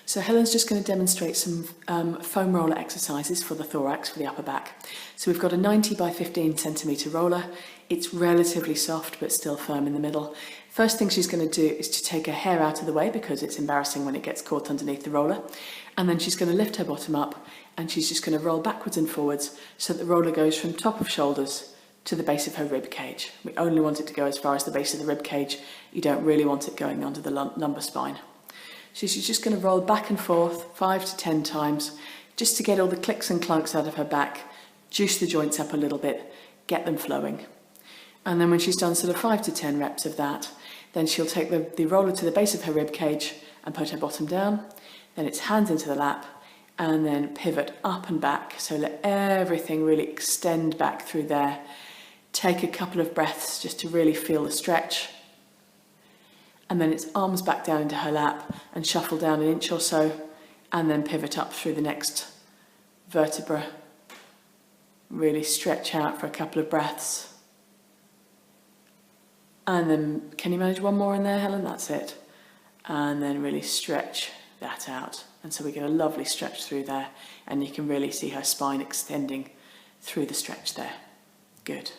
So Helen's just going to demonstrate some foam roller exercises for the thorax, for the upper back. So we've got a 90 by 15 centimetre roller. It's relatively soft but still firm in the middle. First thing she's going to do is to take her hair out of the way because it's embarrassing when it gets caught underneath the roller. And then she's going to lift her bottom up and she's just going to roll backwards and forwards so that the roller goes from top of shoulders to the base of her rib cage. We only want it to go as far as the base of the rib cage. You don't really want it going under the lumbar spine. So she's just going to roll back and forth 5 to 10 times just to get all the clicks and clunks out of her back, juice the joints up a little bit, get them flowing. And then when she's done sort of 5 to 10 reps of that, then she'll take the roller to the base of her rib cage and put her bottom down. Then it's hands into the lap and then pivot up and back. So let everything really extend back through there. Take a couple of breaths just to really feel the stretch. And then it's arms back down into her lap and shuffle down an inch or so and then pivot up through the next vertebra. Really stretch out for a couple of breaths. And then, can you manage one more in there, Helen? That's it. And then really stretch that out. And so we get a lovely stretch through there and you can really see her spine extending through the stretch there. Good.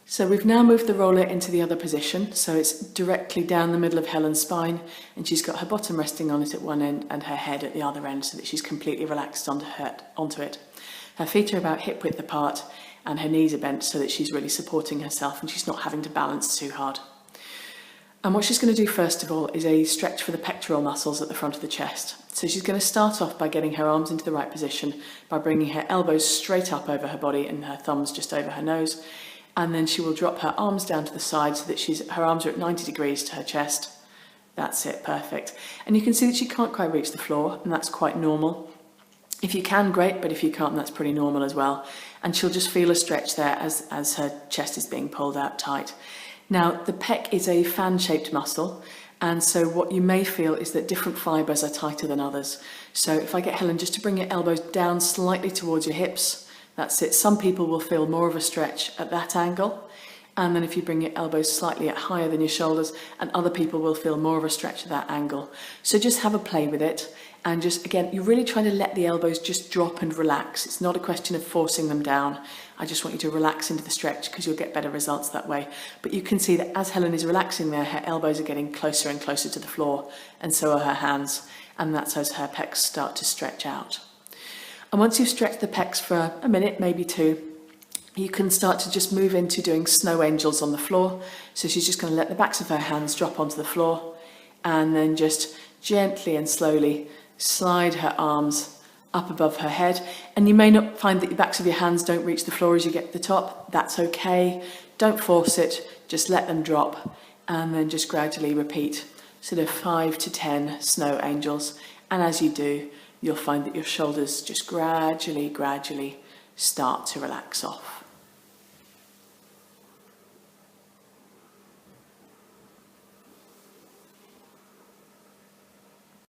So we've now moved the roller into the other position, so it's directly down the middle of Helen's spine and she's got her bottom resting on it at one end and her head at the other end so that she's completely relaxed onto it. Her feet are about hip width apart and her knees are bent so that she's really supporting herself and she's not having to balance too hard. And what she's going to do first of all is a stretch for the pectoral muscles at the front of the chest. So she's going to start off by getting her arms into the right position by bringing her elbows straight up over her body and her thumbs just over her nose. And then she will drop her arms down to the side so that her arms are at 90 degrees to her chest. That's it, perfect. And you can see that she can't quite reach the floor, and that's quite normal. If you can, great, but if you can't, that's pretty normal as well. And she'll just feel a stretch there as her chest is being pulled out tight. Now, the pec is a fan-shaped muscle, and so what you may feel is that different fibres are tighter than others. So if I get Helen just to bring your elbows down slightly towards your hips, that's it. Some people will feel more of a stretch at that angle. And then if you bring your elbows slightly higher than your shoulders, and other people will feel more of a stretch at that angle. So just have a play with it. And just, again, you're really trying to let the elbows just drop and relax. It's not a question of forcing them down. I just want you to relax into the stretch because you'll get better results that way. But you can see that as Helen is relaxing there, her elbows are getting closer and closer to the floor, and so are her hands. And that's as her pecs start to stretch out. And once you've stretched the pecs for a minute, maybe two, you can start to just move into doing snow angels on the floor. So she's just going to let the backs of her hands drop onto the floor and then just gently and slowly slide her arms up above her head. And you may not find that the backs of your hands don't reach the floor as you get to the top. That's okay. Don't force it. Just let them drop and then just gradually repeat sort of 5 to 10 snow angels. And as you do, you'll find that your shoulders just gradually start to relax off.